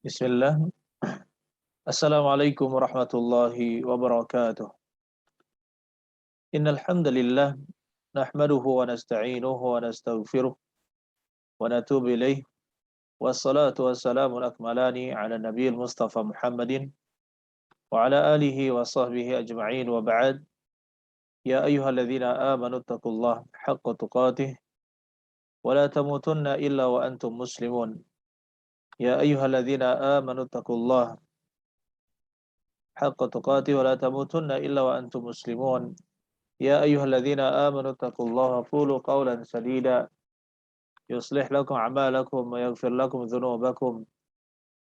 Bismillah. Assalamualaikum warahmatullahi wabarakatuh. Innal hamdalillah nahmaduhu wa nasta'inuhu wa nastaghfiruh wa natubu ilaih. Wassalatu wassalamu al-akmalani ala nabiyil Mustafa Muhammadin wa ala alihi wa sahbihi ajma'in wa ba'd. Ya ayyuhalladzina amanu taqullaha haqqa tuqatih wa la tamutunna illa wa antum muslimun. Ya ayyuhalladzina amanu taqullaha haqqa tuqatih wa la tamutunna illa wa antum muslimun. يا أيها الذين آمنوا اتقوا الله وقولوا قولا سديدا يصلح لكم أعمالكم ويغفر لكم ذنوبكم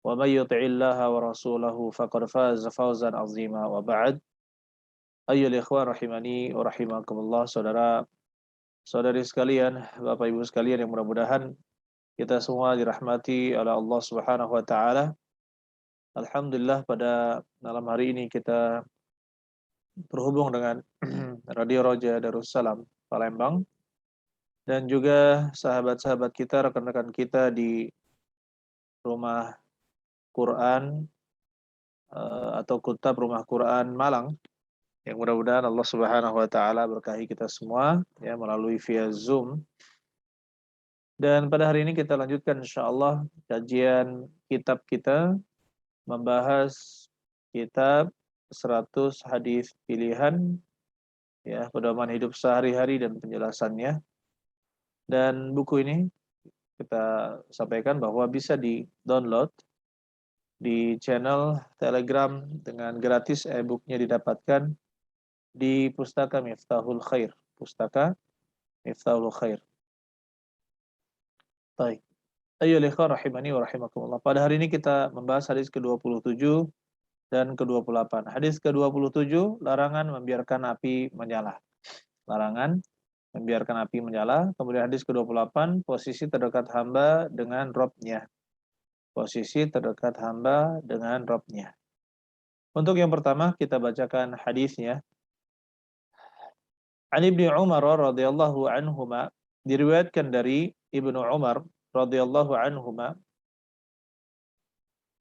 ومن يطع الله ورسوله فقد فاز فوزا عظيما وبعد أيها الإخوان rahimani wa rahimakumullah, saudara-saudari sekalian, Bapak Ibu sekalian yang mudah-mudahan kita semua dirahmati oleh Allah Subhanahu wa taala. Alhamdulillah pada malam hari ini kita terhubung dengan Radio Roja Darussalam Palembang dan juga sahabat-sahabat kita, rekan-rekan kita di Rumah Quran atau Kutab Rumah Quran Malang, yang mudah-mudahan Allah Subhanahu wa taala berkahi kita semua ya melalui via Zoom. Dan pada hari ini kita lanjutkan insyaallah kajian kitab kita, membahas kitab 100 hadis pilihan ya pedoman hidup sehari-hari dan penjelasannya. Dan buku ini kita sampaikan bahwa bisa di-download di channel Telegram dengan gratis, e-booknya didapatkan di Pustaka Miftahul Khair. Pustaka Miftahul Khair. Baik. Ayyuhal ikhwan rahimani wa rahimakumullah. Pada hari ini kita membahas hadis ke-27 dan ke-28. Hadis ke-27, larangan membiarkan api menyala. Larangan membiarkan api menyala. Kemudian hadis ke-28, posisi terdekat hamba dengan Rabb-nya. Posisi terdekat hamba dengan Rabb-nya. Untuk yang pertama kita bacakan hadisnya. An Ibnu Umar radhiyallahu anhuma, diriwayatkan dari Ibnu Umar radhiyallahu anhuma,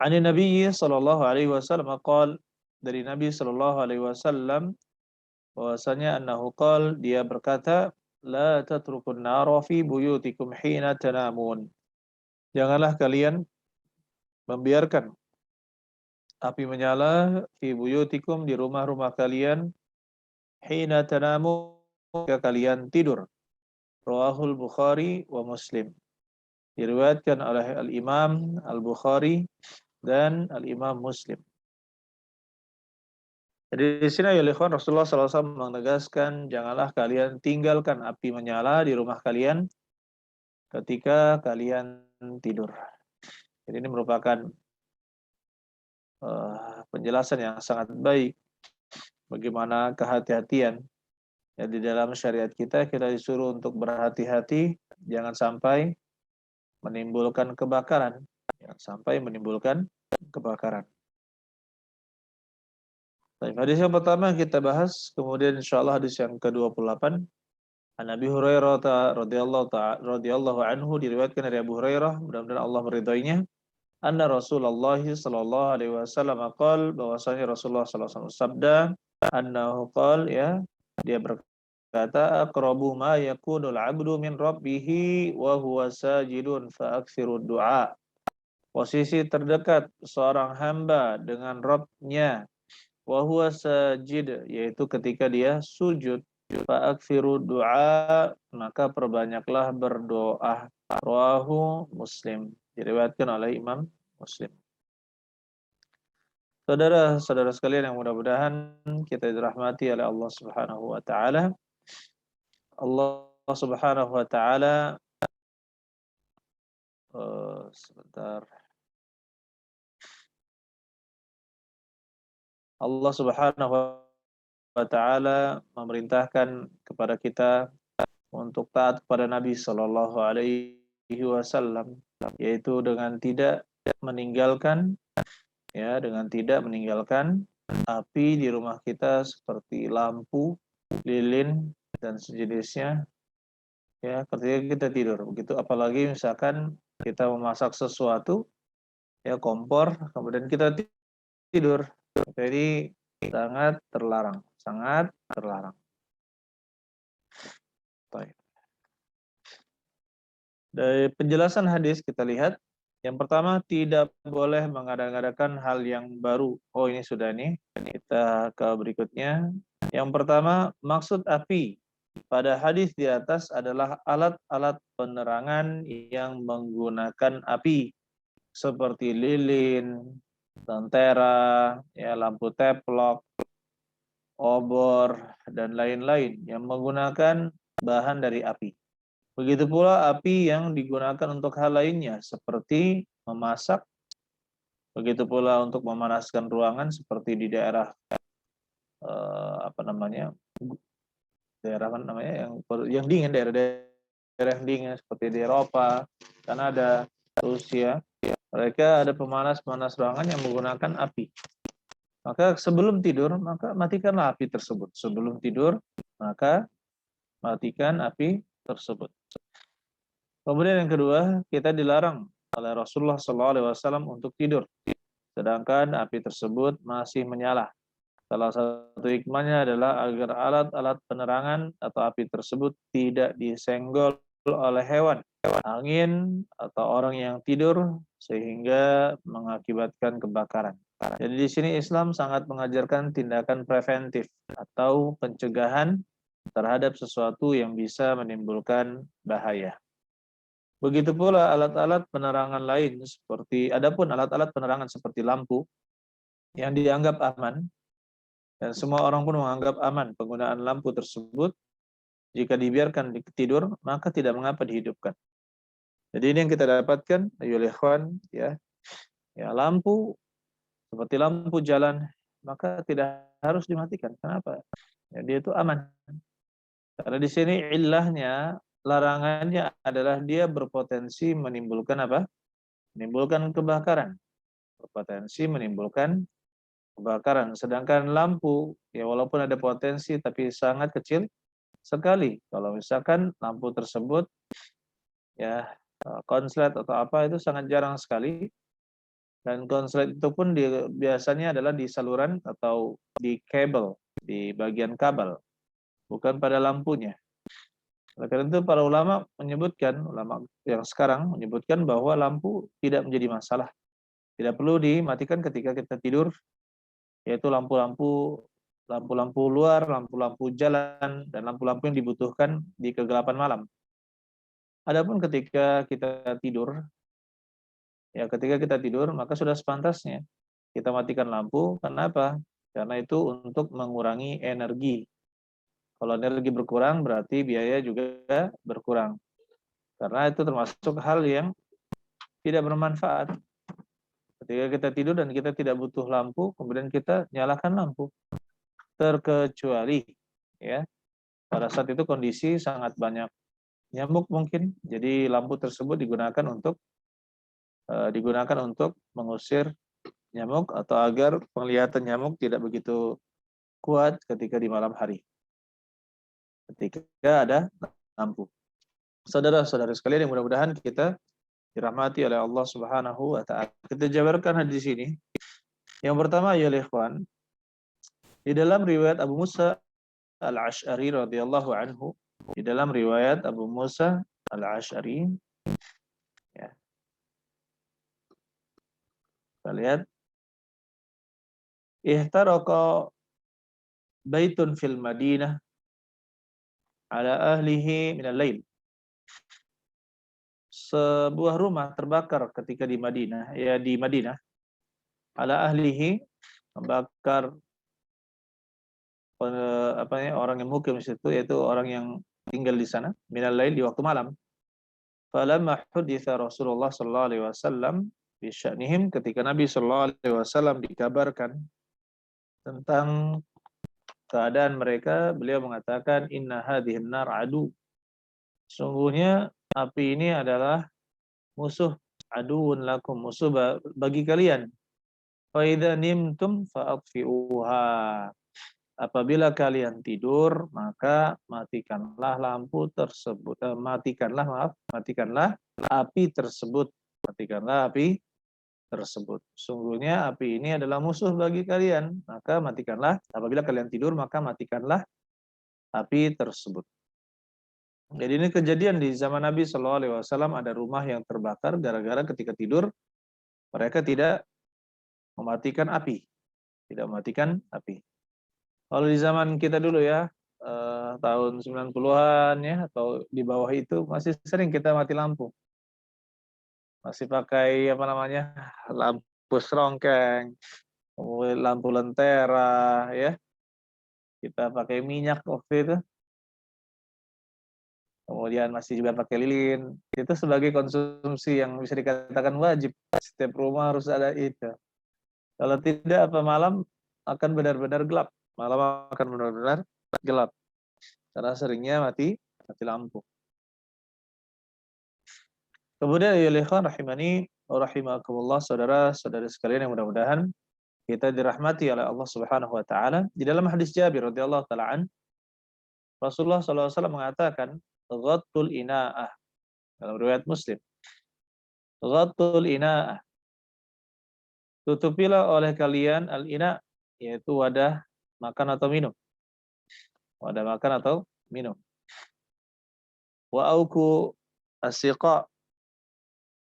an Nabi sallallahu alaihi wasallam qala, dari Nabi sallallahu alaihi wasallam bahwasanya annahu qala, dia berkata, la tatrukun nara fi buyutikum hina tanamun. Janganlah kalian membiarkan api menyala fi buyutikum, di rumah-rumah kalian, hina tanamun, ketika kalian tidur. Rawahul Bukhari wa Muslim. Diriwayatkan oleh Al-Imam Al-Bukhari dan Al-Imam Muslim. Jadi di sini ya ikhwan, Rasulullah SAW menegaskan janganlah kalian tinggalkan api menyala di rumah kalian ketika kalian tidur. Jadi ini merupakan penjelasan yang sangat baik bagaimana kehati-hatian ya di dalam syariat kita. Kita disuruh untuk berhati-hati, jangan sampai menimbulkan kebakaran, jangan sampai menimbulkan kebakaran. Baik, hadis yang pertama kita bahas, kemudian insyaallah hadis yang ke-28. An Abi Hurairah radhiyallahu anhu, diriwayatkan dari Abu Hurairah, mudah-mudahan Allah meridainya, anna Rasulullah sallallahu alaihi wasallam qala, bahwasanya Rasulullah sallallahu alaihi wasallam sabda, annahu qala, ya, dia berkata, aqrabu ma yakunul 'abdu min rabbih wa huwa sajidun fa aktsirud du'a. Posisi terdekat seorang hamba dengan Rabb-nya, wa huwa sajid, yaitu ketika dia sujud, fa aktsiru du'a, maka perbanyaklah berdoa. Rawahu Muslim, diriwayatkan oleh Imam Muslim. Saudara-saudara sekalian yang mudah-mudahan kita dirahmati oleh Allah Subhanahu wa taala. Allah Subhanahu wa taala sebentar. Allah Subhanahu wa taala memerintahkan kepada kita untuk taat kepada Nabi Shallallahu alaihi wasallam, yaitu dengan tidak meninggalkan api di rumah kita seperti lampu, lilin dan sejenisnya ya ketika kita tidur. Begitu apalagi misalkan kita memasak sesuatu ya kompor, kemudian kita tidur. Jadi sangat terlarang, sangat terlarang. Baik. Dari penjelasan hadis kita lihat, yang pertama tidak boleh mengada-ngadakan hal yang baru. Oh ini sudah nih, kita ke berikutnya. Yang pertama maksud api pada hadis di atas adalah alat-alat penerangan yang menggunakan api seperti lilin, lentera, ya lampu teplok, obor dan lain-lain yang menggunakan bahan dari api. Begitu pula api yang digunakan untuk hal lainnya seperti memasak, begitu pula untuk memanaskan ruangan seperti di daerah apa namanya? Daerah apa namanya yang dingin, daerah yang dingin seperti di Eropa, Kanada, Rusia. Mereka ada pemanas ruangan yang menggunakan api. Maka sebelum tidur, maka matikanlah api tersebut. Sebelum tidur, maka matikan api tersebut. Kemudian yang kedua, kita dilarang oleh Rasulullah SAW untuk tidur, sedangkan api tersebut masih menyala. Salah satu hikmahnya adalah agar alat-alat penerangan atau api tersebut tidak disenggol oleh hewan, angin, atau orang yang tidur sehingga mengakibatkan kebakaran. Jadi di sini Islam sangat mengajarkan tindakan preventif atau pencegahan terhadap sesuatu yang bisa menimbulkan bahaya. Begitu pula alat-alat penerangan lain adapun alat-alat penerangan seperti lampu yang dianggap aman dan semua orang pun menganggap aman penggunaan lampu tersebut, jika dibiarkan tidur maka tidak mengapa dihidupkan. Jadi ini yang kita dapatkan ayolah ikhwan ya. Ya lampu seperti lampu jalan maka tidak harus dimatikan. Kenapa? Ya, dia itu aman. Karena di sini illahnya, larangannya adalah dia berpotensi menimbulkan apa? Menimbulkan kebakaran. Berpotensi menimbulkan kebakaran. Sedangkan lampu, ya walaupun ada potensi tapi sangat kecil sekali. Kalau misalkan lampu tersebut ya konslet atau apa itu sangat jarang sekali. Dan konslet itu pun biasanya adalah di saluran atau di kabel, di bagian kabel, bukan pada lampunya. Oleh karena itu para ulama yang sekarang menyebutkan bahwa lampu tidak menjadi masalah. Tidak perlu dimatikan ketika kita tidur, yaitu lampu-lampu luar, lampu-lampu jalan, dan lampu-lampu yang dibutuhkan di kegelapan malam. Adapun ketika kita tidur, maka sudah sepantasnya kita matikan lampu. Kenapa? Karena itu untuk mengurangi energi. Kalau energi berkurang berarti biaya juga berkurang. Karena itu termasuk hal yang tidak bermanfaat. Ketika kita tidur dan kita tidak butuh lampu, kemudian kita nyalakan lampu. Terkecuali ya pada saat itu kondisi sangat banyak nyamuk mungkin, jadi lampu tersebut digunakan untuk mengusir nyamuk atau agar penglihatan nyamuk tidak begitu kuat ketika di malam hari, ketika ada lampu. Saudara-saudara sekalian yang mudah-mudahan kita dirahmati oleh Allah Subhanahu wa taala. Kita jabarkan hadis ini. Yang pertama ya ikhwan, di dalam riwayat Abu Musa Al-Asy'ari radhiyallahu anhu, di dalam riwayat Abu Musa Al-Asy'ari ya. Kita lihat ihtaraqa baitun fil Madinah ala ahlihi minal lail. Sebuah rumah terbakar ketika di Madinah, ala ahlihi, membakar orang yang mukim di situ, yaitu orang yang tinggal di sana, minal lail, di waktu malam. Falamma huditsa Rasulullah sallallahu alaihi wasallam bi sya'nihim, ketika Nabi sallallahu alaihi wasallam dikabarkan tentang keadaan mereka, beliau mengatakan inna hadhihin nar adu. Sungguhnya api ini adalah musuh, aduun lakum, musuh bagi kalian. Fa idza nimtum fa'atfi'uha. Apabila kalian tidur, maka matikanlah lampu tersebut. Matikanlah api tersebut. Matikanlah api tersebut. Sungguhnya api ini adalah musuh bagi kalian, maka matikanlah. Apabila kalian tidur, maka matikanlah api tersebut. Jadi ini kejadian di zaman Nabi Shallallahu Alaihi Wasallam, ada rumah yang terbakar gara-gara ketika tidur mereka tidak mematikan api, tidak mematikan api. Kalau di zaman kita dulu ya, tahun 90-an ya atau di bawah itu masih sering kita mati lampu. Masih pakai apa namanya? Lampu serongkeng, kemudian lampu lentera ya. Kita pakai minyak waktu itu. Kemudian masih juga pakai lilin. Itu sebagai konsumsi yang bisa dikatakan wajib. Setiap rumah harus ada itu. Kalau tidak, apa malam akan benar-benar gelap. Malam akan benar-benar gelap. Karena seringnya mati lampu. Kemudian ya ikhwan rahimani wa rahimakumullah, saudara-saudara sekalian yang mudah-mudahan kita dirahmati oleh Allah Subhanahu wa taala. Di dalam hadis Jabir radhiyallahu taala an, Rasulullah sallallahu alaihi wasallam mengatakan, "Ghattul ina'ah." Dalam riwayat Muslim, "Ghattul ina'ah." Tutupilah oleh kalian al-ina, yaitu wadah makan atau minum. Wadah makan atau minum. Wa auku as-siqa,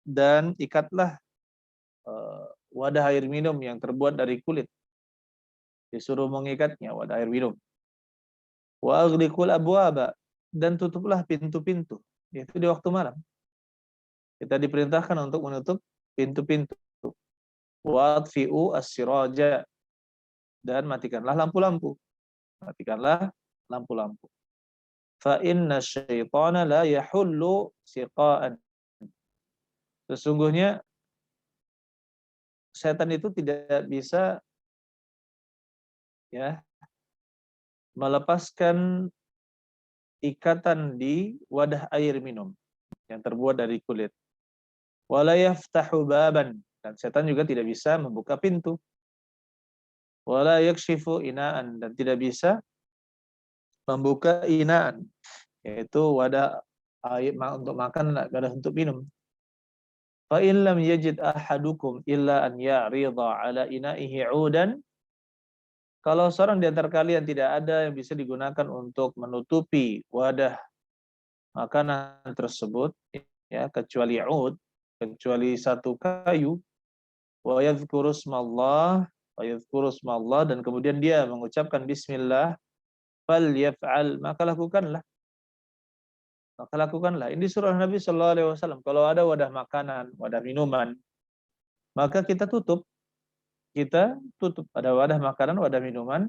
dan ikatlah wadah air minum yang terbuat dari kulit. Disuruh mengikatnya wadah air minum. Wa aghliqul abwaba, dan tutuplah pintu-pintu. Itu di waktu malam. Kita diperintahkan untuk menutup pintu-pintu. Wa atfi'u as-siraja, dan matikanlah lampu-lampu. Matikanlah lampu-lampu. Fa inna syaitana la yahullu siqa'an. Sesungguhnya setan itu tidak bisa ya melepaskan ikatan di wadah air minum yang terbuat dari kulit. Wala yaftahu baban, dan setan juga tidak bisa membuka pintu. Wala yakshifu inaan, dan tidak bisa membuka inaan, yaitu wadah air untuk makan, wadah untuk minum. Fa in lam yajid ahadukum illa an ya'rida ala ina'ihi 'udan. Kalau seorang di antara kalian tidak ada yang bisa digunakan untuk menutupi wadah makanan tersebut, ya, kecuali 'ud, kecuali satu kayu, wa yadhkuru smallah, dan kemudian dia mengucapkan bismillah, falyaf'al, maka lakukanlah. Maka lakukanlah. Ini surah Nabi sallallahu alaihi wasallam. Kalau ada wadah makanan, wadah minuman, maka kita tutup. Kita tutup. Ada wadah makanan, wadah minuman,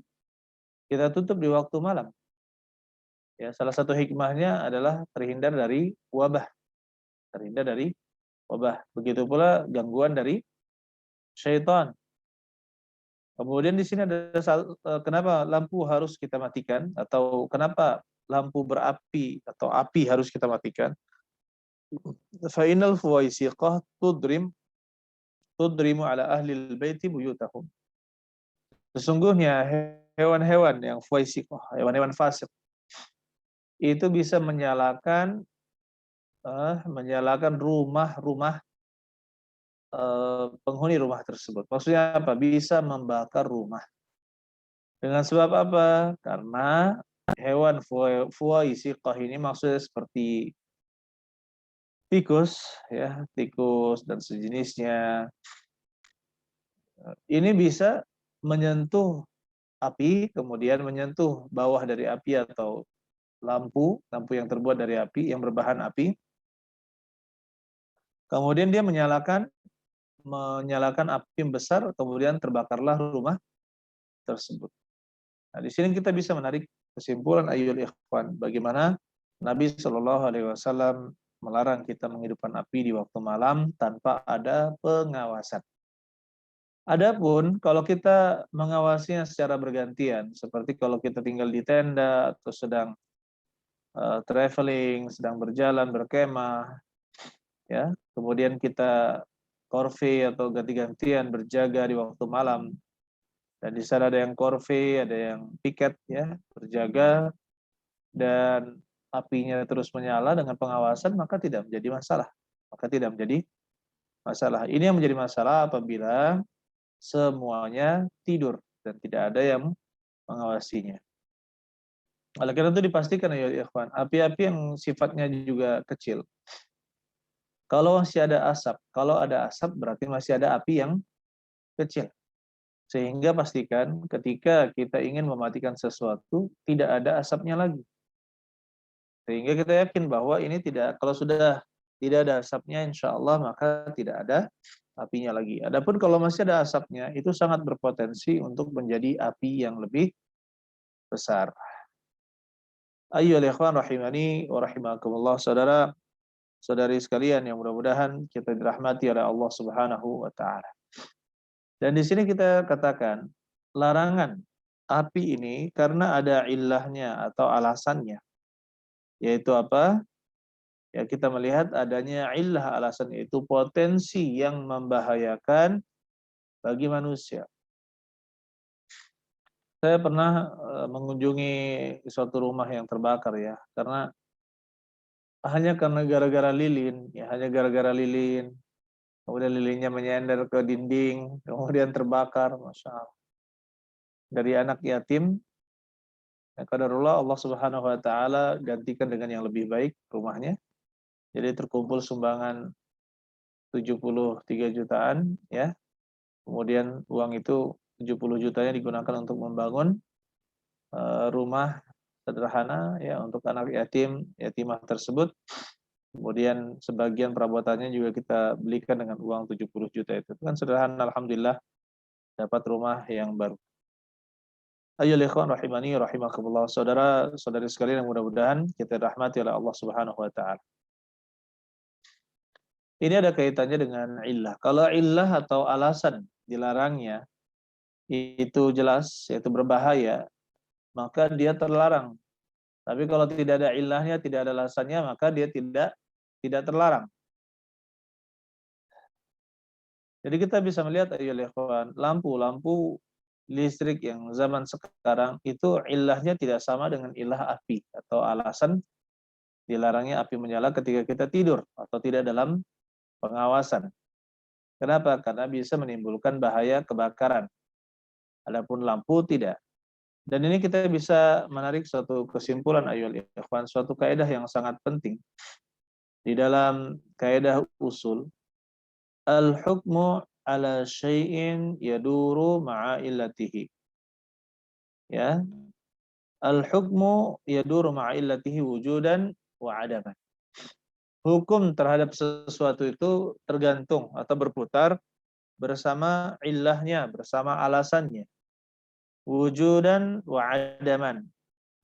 kita tutup di waktu malam. Ya, salah satu hikmahnya adalah terhindar dari wabah. Terhindar dari wabah. Begitu pula gangguan dari syaitan. Kemudian di sini ada kenapa lampu harus kita matikan, atau kenapa lampu berapi atau api harus kita matikan? Fa innal fuwaisiqah tudrimu ala ahli al-baiti buyutahum. Sesungguhnya hewan-hewan yang fuwaisiqah, hewan-hewan fasik, itu bisa menyalakan rumah-rumah penghuni rumah tersebut. Maksudnya apa? Bisa membakar rumah. Dengan sebab apa? Karena hewan fuwaisiqah ini maksudnya seperti tikus, ya, tikus dan sejenisnya. Ini bisa menyentuh api, kemudian menyentuh bawah dari api atau lampu yang terbuat dari api, yang berbahan api. Kemudian dia menyalakan api yang besar, kemudian terbakarlah rumah tersebut. Nah, di sini kita bisa menarik kesimpulan ayyul ikhwan, bagaimana Nabi Shallallahu alaihi wasallam melarang kita menghidupkan api di waktu malam tanpa ada pengawasan. Adapun kalau kita mengawasinya secara bergantian, seperti kalau kita tinggal di tenda atau sedang traveling, sedang berjalan berkemah, ya, kemudian kita korve atau ganti-gantian berjaga di waktu malam, dan di sana ada yang korve, ada yang piket, ya, berjaga, dan apinya terus menyala dengan pengawasan, maka tidak menjadi masalah, maka tidak menjadi masalah. Ini yang menjadi masalah apabila semuanya tidur dan tidak ada yang mengawasinya. Oleh karena itu dipastikan ya ikhwan, api-api yang sifatnya juga kecil. Kalau masih ada asap, kalau ada asap berarti masih ada api yang kecil. Sehingga pastikan ketika kita ingin mematikan sesuatu, tidak ada asapnya lagi. Sehingga kita yakin bahwa ini tidak, kalau sudah tidak ada asapnya, insya Allah maka tidak ada apinya lagi. Adapun kalau masih ada asapnya, itu sangat berpotensi untuk menjadi api yang lebih besar. Ayyuhal ikhwan rahimani wa rahimakumullah, saudara saudari sekalian yang mudah-mudahan kita dirahmati oleh Allah Subhanahu wa taala. Dan di sini kita katakan larangan api ini karena ada ilahnya atau alasannya. Yaitu apa? Ya, kita melihat adanya illah, alasan itu potensi yang membahayakan bagi manusia. Saya pernah mengunjungi suatu rumah yang terbakar ya, karena gara-gara lilin, ya hanya gara-gara lilin, kemudian lilinnya menyender ke dinding, kemudian terbakar, masya Allah. Dari anak yatim, ya qadarullah Allah Subhanahu Wa Taala gantikan dengan yang lebih baik rumahnya. Jadi terkumpul sumbangan 73 jutaan, ya. Kemudian uang itu 70 jutanya digunakan untuk membangun rumah sederhana ya untuk anak yatimah tersebut. Kemudian sebagian perabotannya juga kita belikan dengan uang 70 juta itu. Kan sederhana, alhamdulillah dapat rumah yang baru. Ayyuhal ikhwan rahimani rahimakumullah, saudara-saudari sekalian yang mudah-mudahan kita rahmati oleh Allah Subhanahu wa taala. Ini ada kaitannya dengan illah. Kalau illah atau alasan dilarangnya itu jelas, yaitu berbahaya, maka dia terlarang. Tapi kalau tidak ada ilahnya, tidak ada alasannya, maka dia tidak terlarang. Jadi kita bisa melihat ayyuhal ikhwan, lampu listrik yang zaman sekarang itu ilahnya tidak sama dengan ilah api atau alasan dilarangnya api menyala ketika kita tidur atau tidak dalam pengawasan. Kenapa? Karena bisa menimbulkan bahaya kebakaran. Adapun lampu tidak. Dan ini kita bisa menarik suatu kesimpulan ayyuhal ikhwan, suatu kaidah yang sangat penting. Di dalam kaidah usul, al-hukmu ala syai'in yaduru ma'a illatihi. Ya. Al-hukmu yaduru ma'a illatihi wujudan wa adaman. Hukum terhadap sesuatu itu tergantung atau berputar bersama illahnya, bersama alasannya. Wujudan wa adaman.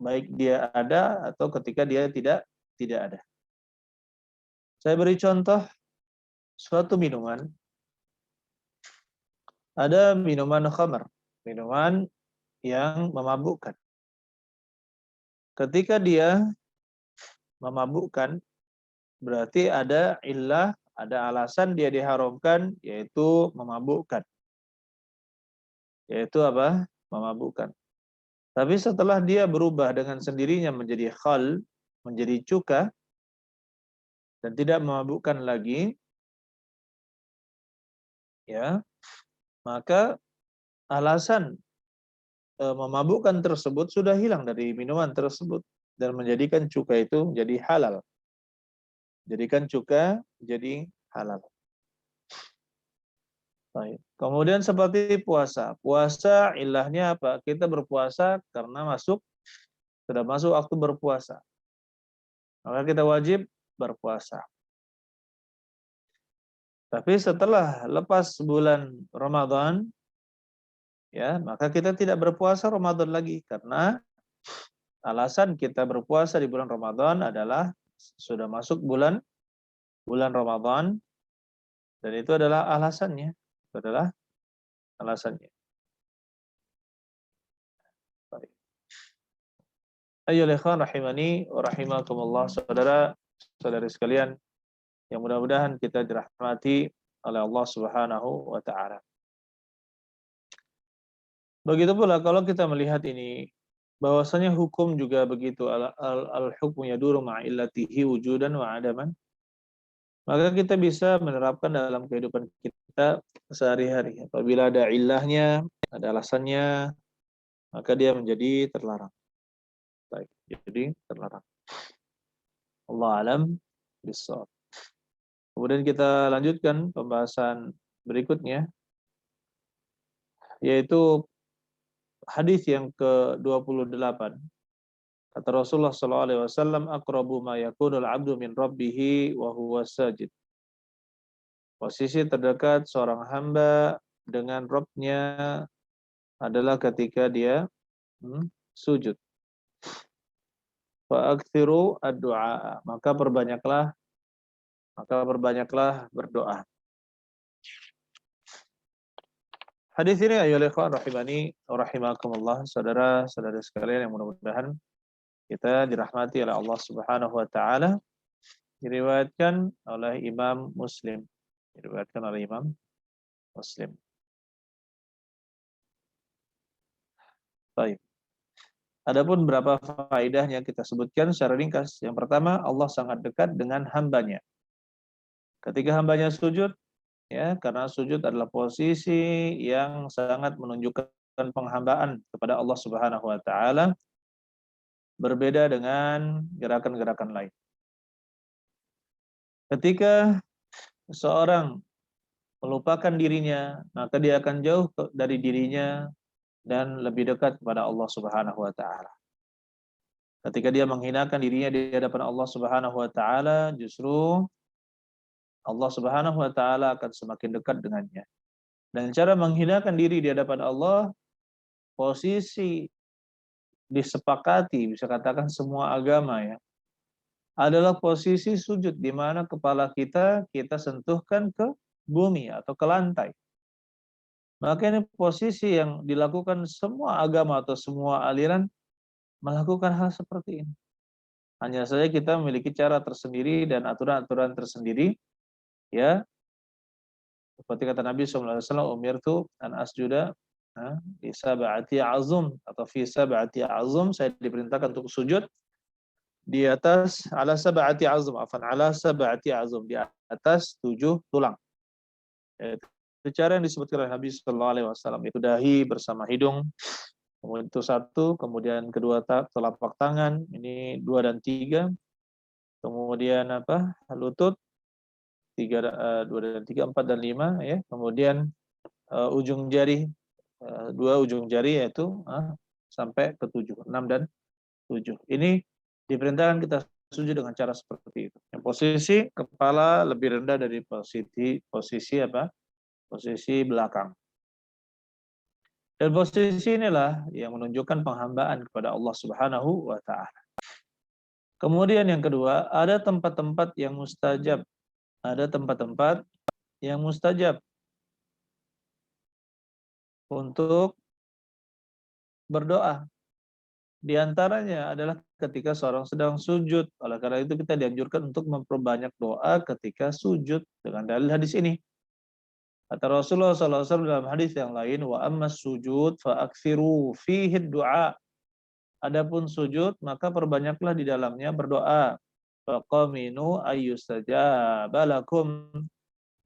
Baik dia ada atau ketika dia tidak ada. Saya beri contoh suatu minuman. Ada minuman khamar, minuman yang memabukkan. Ketika dia memabukkan, berarti ada illah, ada alasan dia diharamkan, yaitu memabukkan. Yaitu apa? Memabukkan. Tapi setelah dia berubah dengan sendirinya menjadi khal, menjadi cuka, dan tidak memabukkan lagi, ya, maka alasan memabukkan tersebut sudah hilang dari minuman tersebut dan menjadikan cuka itu menjadi halal. Jadikan cuka jadi halal. Baik. Kemudian seperti puasa. Puasa ilahnya apa? Kita berpuasa karena sudah masuk waktu berpuasa. Maka kita wajib berpuasa. Tapi setelah lepas bulan Ramadan, ya, maka kita tidak berpuasa Ramadan lagi karena alasan kita berpuasa di bulan Ramadan adalah sudah masuk bulan Ramadan dan itu adalah alasannya. Itu adalah alasannya. Baik. Ayyuhal ikhwan rahimani wa rahimakumullah, saudara-saudari sekalian yang mudah-mudahan kita dirahmati oleh Allah Subhanahu wa taala. Begitu pula kalau kita melihat ini bahwasanya hukum juga begitu, al-hukmu yaduru ma'a illatihi wujudan wa adaman. Maka kita bisa menerapkan dalam kehidupan kita sehari-hari. Apabila ada ilahnya, ada alasannya, maka dia menjadi terlarang. Baik, jadi terlarang. Allah alam bissawab. Kemudian kita lanjutkan pembahasan berikutnya, yaitu hadis yang ke-28. Kata Rasulullah SAW, aqrabu ma yakunul abdu min rabbih wa huwa sajid. Posisi terdekat seorang hamba dengan Rabb-nya adalah ketika dia sujud. Fa'aktsiru ad-du'a. Maka perbanyaklah berdoa. Hadis ini ayolah ikhwan rahimani rahimakumullah, saudara-saudara sekalian yang mudah-mudahan kita dirahmati oleh Allah Subhanahu wa taala, diriwayatkan oleh Imam Muslim. Baik. Adapun berapa faedahnya kita sebutkan secara ringkas. Yang pertama, Allah sangat dekat dengan hambanya. Ketika hambanya sujud, ya, karena sujud adalah posisi yang sangat menunjukkan penghambaan kepada Allah Subhanahu wa taala, berbeda dengan gerakan-gerakan lain. Ketika seorang melupakan dirinya, maka dia akan jauh dari dirinya dan lebih dekat kepada Allah Subhanahu wa taala. Ketika dia menghinakan dirinya di hadapan Allah Subhanahu wa taala, justru Allah Subhanahu wa taala akan semakin dekat dengannya. Dan cara menghinakan diri di hadapan Allah, posisi disepakati, bisa katakan semua agama ya, adalah posisi sujud di mana kepala kita sentuhkan ke bumi atau ke lantai. Maka ini posisi yang dilakukan semua agama atau semua aliran melakukan hal seperti ini. Hanya saja kita memiliki cara tersendiri dan aturan-aturan tersendiri, ya. Seperti kata Nabi SAW, umirtu an asjuda di sab'ati azum atau fi sab'ati azum, saya diperintahkan untuk sujud di atas ala sab'ati azum, ala sab'ati azum, di atas 7 tulang. Itu cara yang disebutkan oleh Nabi SAW, itu dahi bersama hidung, kemudian itu 1, kemudian kedua telapak tangan, ini 2 dan 3, kemudian lutut 3, 2 dan 3, 4 dan 5 ya, kemudian ujung jari 2 ujung jari, yaitu sampai ke 7, 6 dan 7. Ini diperintahkan kita sujud dengan cara seperti itu. Yang posisi kepala lebih rendah dari posisi belakang. Dan posisi inilah yang menunjukkan penghambaan kepada Allah Subhanahu wa taala. Kemudian yang kedua, ada tempat-tempat yang mustajab. Ada tempat-tempat yang mustajab untuk berdoa. Di antaranya adalah ketika seorang sedang sujud. Oleh karena itu kita dianjurkan untuk memperbanyak doa ketika sujud dengan dalil hadis ini. Kata Rasulullah SAW dalam hadis yang lain, wa ammas sujud fa'aksiru fihi du'a. Adapun sujud, maka perbanyaklah di dalamnya berdoa. Faqaminu ayyustajaba lakum.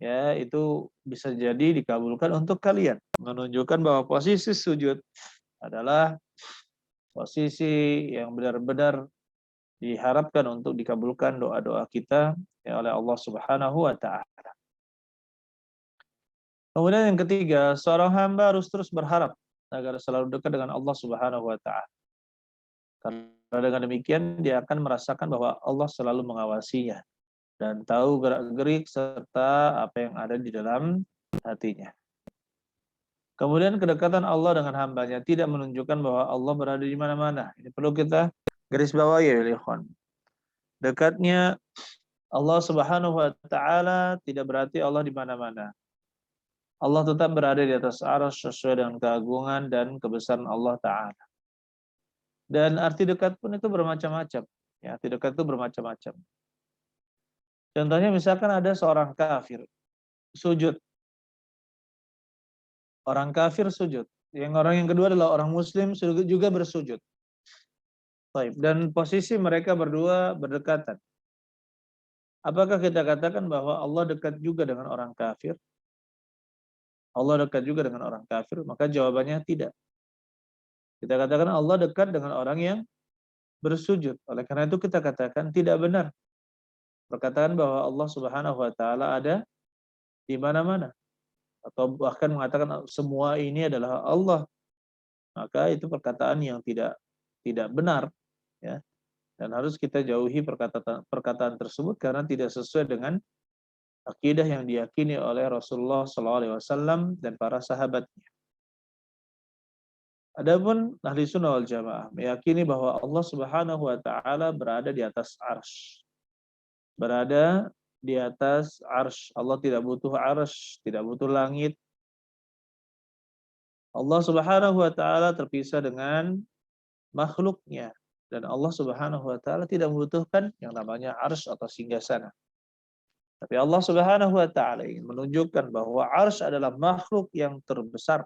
Ya, itu bisa jadi dikabulkan untuk kalian. Menunjukkan bahwa posisi sujud adalah posisi yang benar-benar diharapkan untuk dikabulkan doa-doa kita ya oleh Allah Subhanahu wa taala. Kemudian yang ketiga, seorang hamba harus terus berharap agar selalu dekat dengan Allah Subhanahu wa taala. Karena dengan demikian dia akan merasakan bahwa Allah selalu mengawasinya dan tahu gerak-gerik serta apa yang ada di dalam hatinya. Kemudian kedekatan Allah dengan hambanya tidak menunjukkan bahwa Allah berada di mana-mana. Ini perlu kita garis bawahi ya ikhwan. Dekatnya Allah Subhanahu wa taala tidak berarti Allah di mana-mana. Allah tetap berada di atas arsy sesuai dengan keagungan dan kebesaran Allah taala. Dan arti dekat pun itu bermacam-macam. Ya, arti dekat itu bermacam-macam. Contohnya misalkan ada seorang kafir sujud. Orang kafir sujud. Orang yang kedua adalah orang muslim juga bersujud. Baik, dan posisi mereka berdua berdekatan. Apakah kita katakan bahwa Allah dekat juga dengan orang kafir? Allah dekat juga dengan orang kafir? Maka jawabannya tidak. Kita katakan Allah dekat dengan orang yang bersujud. Oleh karena itu kita katakan tidak benar perkataan bahwa Allah Subhanahu wa taala ada di mana-mana atau bahkan mengatakan semua ini adalah Allah. Maka itu perkataan yang tidak benar, ya. Dan harus kita jauhi perkataan tersebut karena tidak sesuai dengan akidah yang diyakini oleh Rasulullah SAW dan para sahabatnya. Adapun ahli sunnah wal jamaah meyakini bahwa Allah Subhanahu wa taala berada di atas arsy. Berada di atas arsy. Allah tidak butuh arsy, tidak butuh langit. Allah Subhanahu wa taala terpisah dengan makhluknya dan Allah Subhanahu wa taala tidak membutuhkan yang namanya arsy atau singgasana. Tapi Allah Subhanahu wa taala ingin menunjukkan bahwa arsy adalah makhluk yang terbesar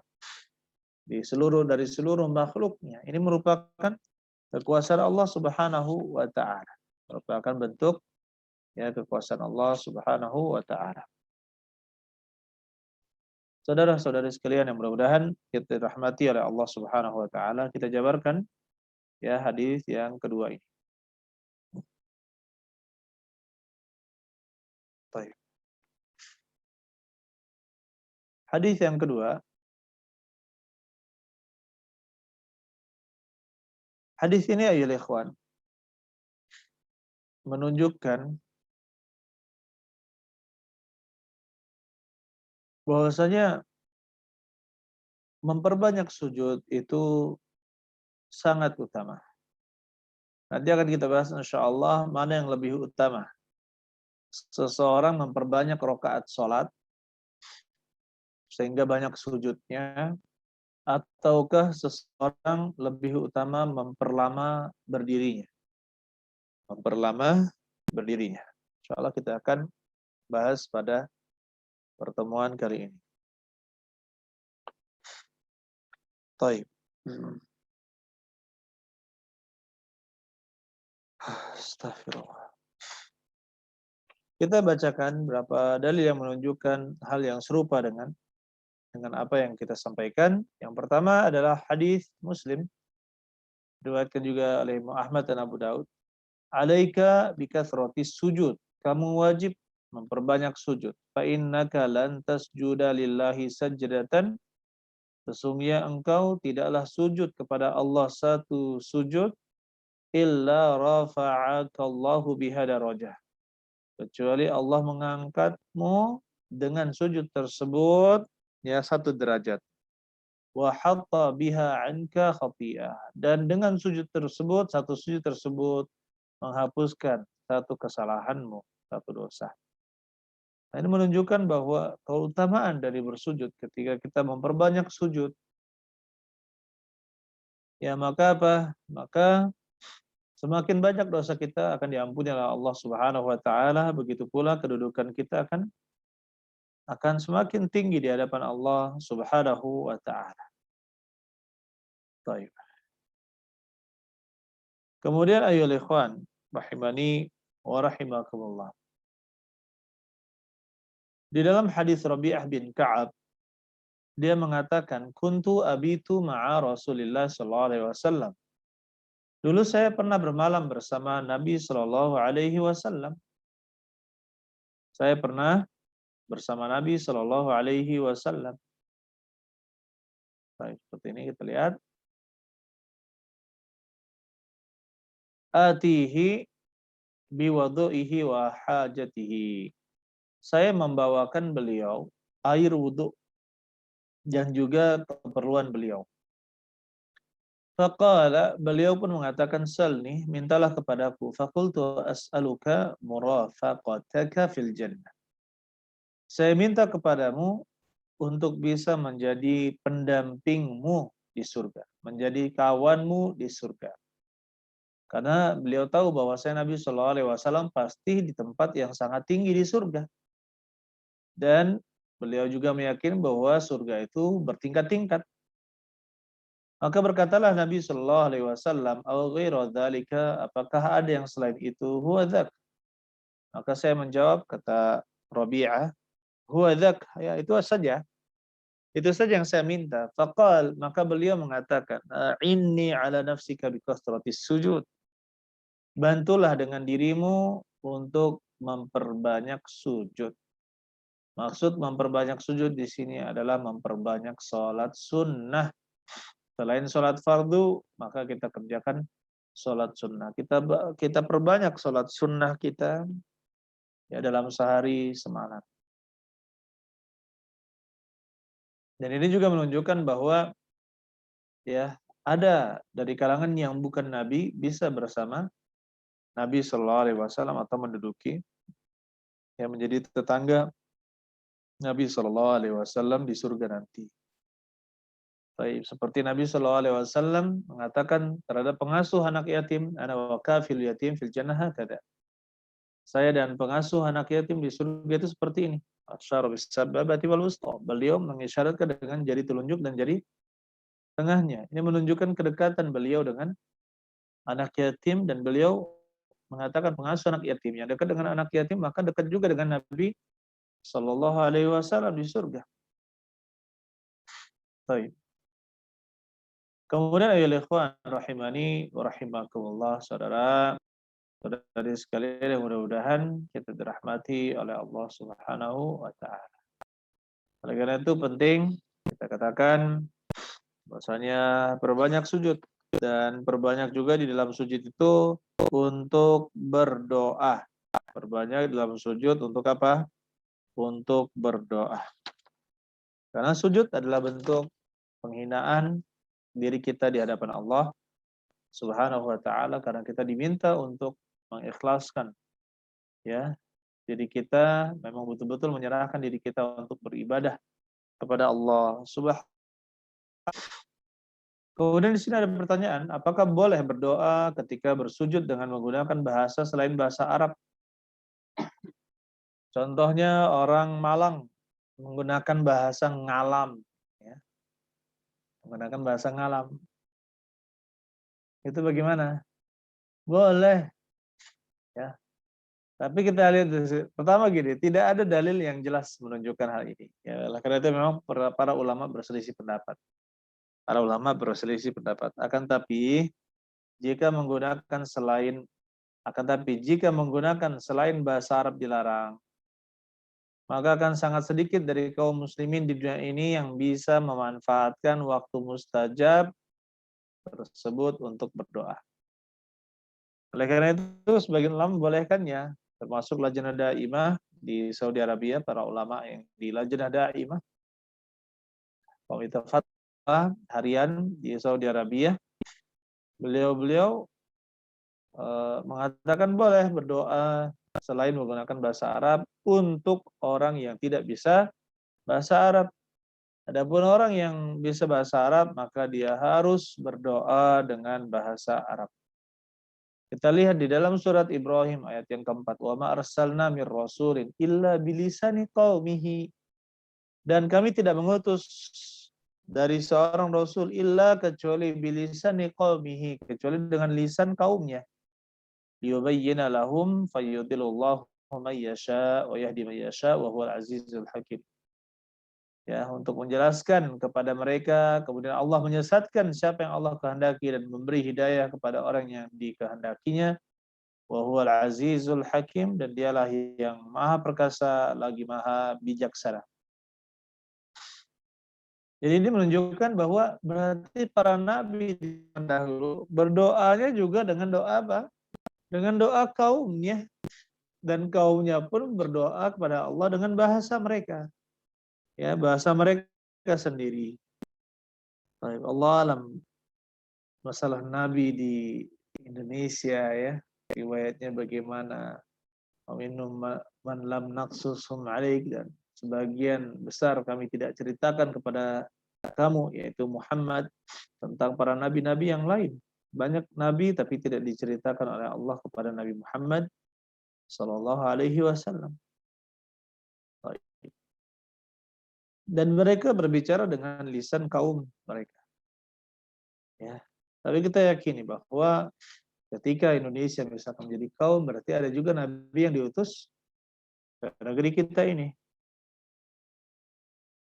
dari seluruh makhluknya. Ini merupakan kekuasaan Allah Subhanahu wa taala. Merupakan bentuk ya kekuasaan Allah Subhanahu wa taala. Saudara-saudari sekalian yang mudah-mudahan kita dirahmati oleh Allah Subhanahu wa taala, kita jabarkan ya hadis yang kedua ini. Baik. Hadis yang kedua. Hadis ini ayolah ikhwan menunjukkan bahwasanya memperbanyak sujud itu sangat utama. Nanti akan kita bahas insyaallah mana yang lebih utama. Seseorang memperbanyak rakaat salat sehingga banyak sujudnya, ataukah seseorang lebih utama memperlama berdirinya? Memperlama berdirinya. Insyaallah kita akan bahas pada pertemuan kali ini. Baik. Astagfirullah. Kita bacakan beberapa dalil yang menunjukkan hal yang serupa dengan apa yang kita sampaikan. Yang pertama adalah hadis Muslim, diriwayatkan juga oleh Imam Ahmad dan Abu Daud. Alaika bikathratis sujud. Kamu wajib memperbanyak sujud. Fa innaka lan tasjuda lillahi sajdatan. Sesungguhnya engkau tidaklah sujud kepada Allah satu sujud illa rafa'akallahu biha darajah. Kecuali Allah mengangkatmu dengan sujud tersebut ya satu derajat. Wa hatta biha anka khati'ah. Dan dengan sujud tersebut, satu sujud tersebut menghapuskan satu kesalahanmu, satu dosa. Nah, ini menunjukkan bahwa keutamaan dari bersujud ketika kita memperbanyak sujud. Ya maka apa? Maka semakin banyak dosa kita akan diampuni oleh Allah Subhanahu wa taala, begitu pula kedudukan kita akan semakin tinggi di hadapan Allah Subhanahu wa taala. Baik. Kemudian ayolah ikhwan, rahimani wa rahimakumullah. Di dalam hadis Rabi'ah bin Ka'ab, dia mengatakan, "Kuntu abitu ma'a Rasulillah sallallahu alaihi wasallam." Dulu saya pernah bermalam bersama Nabi sallallahu alaihi wasallam. Saya pernah bersama Nabi sallallahu alaihi wasallam. Baik, seperti ini kita lihat. Atihi biwudu'ihi wa hajatihi. Saya membawakan beliau air wudhu dan juga keperluan beliau. Faqala, beliau pun mengatakan, salni, mintalah kepadaku. Faqultu as'aluka murafaqataka fil jannah. Saya minta kepadamu untuk bisa menjadi pendampingmu di surga, menjadi kawanmu di surga. Karena beliau tahu bahwa saya Nabi Shallallahu Alaihi Wasallam pasti di tempat yang sangat tinggi di surga. Dan beliau juga meyakini bahwa surga itu bertingkat-tingkat. Maka berkatalah Nabi Shallallahu Alaihi Wasallam, apakah ada yang selain itu? Huwa dzak. Maka saya menjawab, kata Rabi'ah, huwa dzak, ya itu saja. Itu saja yang saya minta. Faqal, maka beliau mengatakan, inni ala nafsika bi kasratis sujud. Bantulah dengan dirimu untuk memperbanyak sujud. Maksud memperbanyak sujud di sini adalah memperbanyak sholat sunnah. Selain sholat fardu, maka kita kerjakan sholat sunnah. Kita perbanyak sholat sunnah kita ya dalam sehari semalam. Dan ini juga menunjukkan bahwa ya ada dari kalangan yang bukan Nabi bisa bersama Nabi Shallallahu Alaihi Wasallam atau menduduki yang menjadi tetangga Nabi Shallallahu Alaihi Wasallam di surga nanti. Baik, seperti Nabi Shallallahu Alaihi Wasallam mengatakan terhadap pengasuh anak yatim, ana wa kafil yatim fil jannah hakada. Saya dan pengasuh anak yatim di surga itu seperti ini. Asyara bis sababati wal wusta. Beliau mengisyaratkan dengan jari telunjuk dan jari tengahnya. Ini menunjukkan kedekatan beliau dengan anak yatim, dan beliau mengatakan pengasuh anak yatim yang dekat dengan anak yatim maka dekat juga dengan Nabi Shallallahu Alaihi Wasallam di surga. Baik. Kemudian ayolah ikhwan rahimani wa rahimakumullah, saudara-saudari sekalian yang mudah-mudahan kita dirahmati oleh Allah Subhanahu wa taala. Oleh karena itu penting kita katakan bahwasanya perbanyak sujud, dan perbanyak juga di dalam sujud itu untuk berdoa. Perbanyak dalam sujud untuk apa? Untuk berdoa. Karena sujud adalah bentuk penghinaan diri kita di hadapan Allah Subhanahu wa taala, karena kita diminta untuk mengikhlaskan ya diri kita, memang betul-betul menyerahkan diri kita untuk beribadah kepada Allah Subhanahu. Kemudian di sini ada pertanyaan, apakah boleh berdoa ketika bersujud dengan menggunakan bahasa selain bahasa Arab? Contohnya orang Malang menggunakan bahasa ngalam, ya, menggunakan bahasa ngalam. Itu bagaimana? Boleh, ya. Tapi kita lihat pertama gini, tidak ada dalil yang jelas menunjukkan hal ini. Ya, karena itu memang para ulama berselisih pendapat. Para ulama berselisih pendapat. Jika menggunakan selain bahasa Arab dilarang, maka akan sangat sedikit dari kaum muslimin di dunia ini yang bisa memanfaatkan waktu mustajab tersebut untuk berdoa. Oleh karena itu, sebagian ulama membolehkannya, termasuk Lajnah Daimah di Saudi Arabia, para ulama yang di Lajnah Daimah, Komite Fatwa Harian di Saudi Arabia, beliau-beliau mengatakan boleh berdoa selain menggunakan bahasa Arab untuk orang yang tidak bisa bahasa Arab. Adapun orang yang bisa bahasa Arab, maka dia harus berdoa dengan bahasa Arab. Kita lihat di dalam surat Ibrahim ayat yang keempat, wa ma arsalna mir rasulin illa bilisani qaumihi. Dan kami tidak mengutus dari seorang rasul illa kecuali bilisani qaumihi, kecuali dengan lisan kaumnya. Liyubayyina lahum fayyudilullahu man yasha wa yahdi man yasha wa huwal azizul hakim. Ya, untuk menjelaskan kepada mereka, kemudian Allah menyesatkan siapa yang Allah kehendaki dan memberi hidayah kepada orang yang dikehendakinya. Wa huwal azizul hakim, dan dialah yang maha perkasa lagi maha bijaksana. Jadi ini menunjukkan bahwa berarti para nabi dahulu berdoanya juga dengan doa apa? Dengan doa kaumnya, dan kaumnya pun berdoa kepada Allah dengan bahasa mereka, ya bahasa mereka sendiri. Baik, Allah alam masalah nabi di Indonesia ya, riwayatnya bagaimana, minum man lam naqsusum alaik, dan sebagian besar kami tidak ceritakan kepada kamu, yaitu Muhammad, tentang para nabi-nabi yang lain. Banyak nabi tapi tidak diceritakan oleh Allah kepada Nabi Muhammad sallallahu alaihi wasallam. Dan mereka berbicara dengan lisan kaum mereka. Ya. Tapi kita yakini bahwa ketika Indonesia misalkan menjadi kaum, berarti ada juga nabi yang diutus negeri kita ini.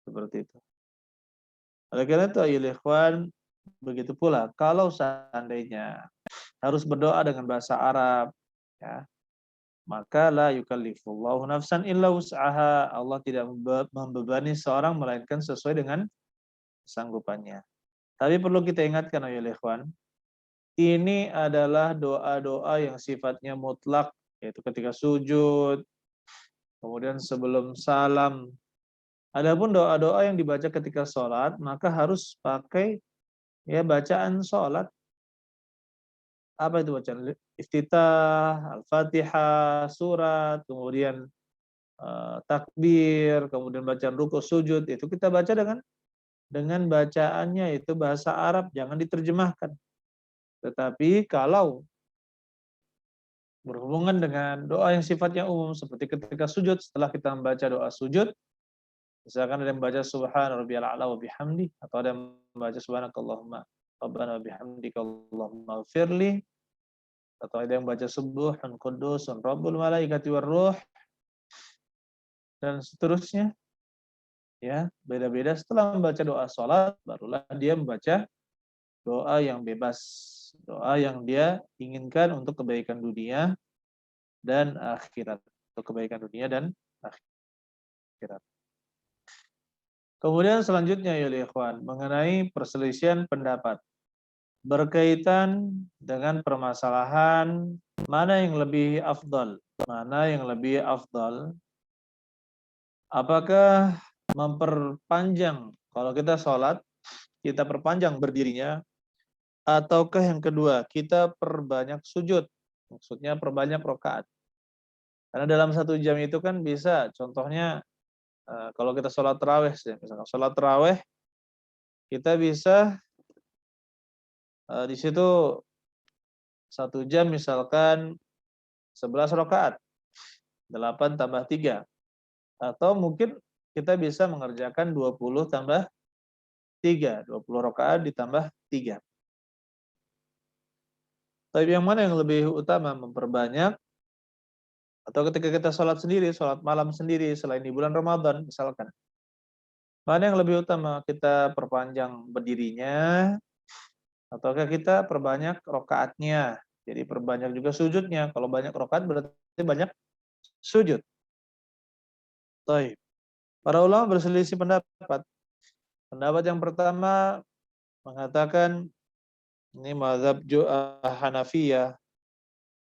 Seperti itu. Oleh karena itu, ayolah ikhwan, begitu pula kalau seandainya harus berdoa dengan bahasa Arab, ya, maka la yukallifullahu nafsan illa wus'aha. Allah tidak membebani seorang melainkan sesuai dengan kesanggupannya. Tapi perlu kita ingatkan ayolah ikhwan, ini adalah doa-doa yang sifatnya mutlak, yaitu ketika sujud, kemudian sebelum salam. Adapun doa-doa yang dibaca ketika sholat, maka harus pakai ya bacaan sholat. Apa itu bacaan? Iftitah, Al-Fatihah, surat, kemudian takbir, kemudian bacaan rukuk, sujud. Itu kita baca dengan bacaannya itu bahasa Arab, jangan diterjemahkan. Tetapi kalau berhubungan dengan doa yang sifatnya umum, seperti ketika sujud, setelah kita membaca doa sujud, misalkan ada yang membaca subhana rabbiyal a'la wa bihamdi, atau ada yang membaca subhanakallahumma rabbana wa bihamdika allahumma ighfirli, atau ada yang membaca subuhun qudusun rabbul malaikati war ruh, dan seterusnya. Ya, beda-beda. Setelah membaca doa salat, barulah dia membaca doa yang bebas, doa yang dia inginkan untuk kebaikan dunia dan akhirat, untuk kebaikan dunia dan akhirat. Kemudian selanjutnya ya ikhwan, mengenai perselisihan pendapat berkaitan dengan permasalahan mana yang lebih afdal, mana yang lebih afdal, apakah memperpanjang kalau kita sholat, kita perpanjang berdirinya, ataukah yang kedua, kita perbanyak sujud, maksudnya perbanyak rakaat. Karena dalam 1 jam itu kan bisa, contohnya kalau kita sholat tarawih, misalkan sholat tarawih, kita bisa di situ 1 jam misalkan 11 rakaat, 8 tambah 3. Atau mungkin kita bisa mengerjakan 20 tambah 3, 20 rakaat ditambah 3. Tapi yang mana yang lebih utama, memperbanyak atau ketika kita sholat sendiri, sholat malam sendiri selain di bulan Ramadan misalkan, mana yang lebih utama, kita perpanjang berdirinya ataukah kita perbanyak rokaatnya? Jadi perbanyak juga sujudnya. Kalau banyak rokaat berarti banyak sujud. Baik. Para ulama berselisih pendapat. Pendapat yang pertama mengatakan ini mazhab Hanafiyah,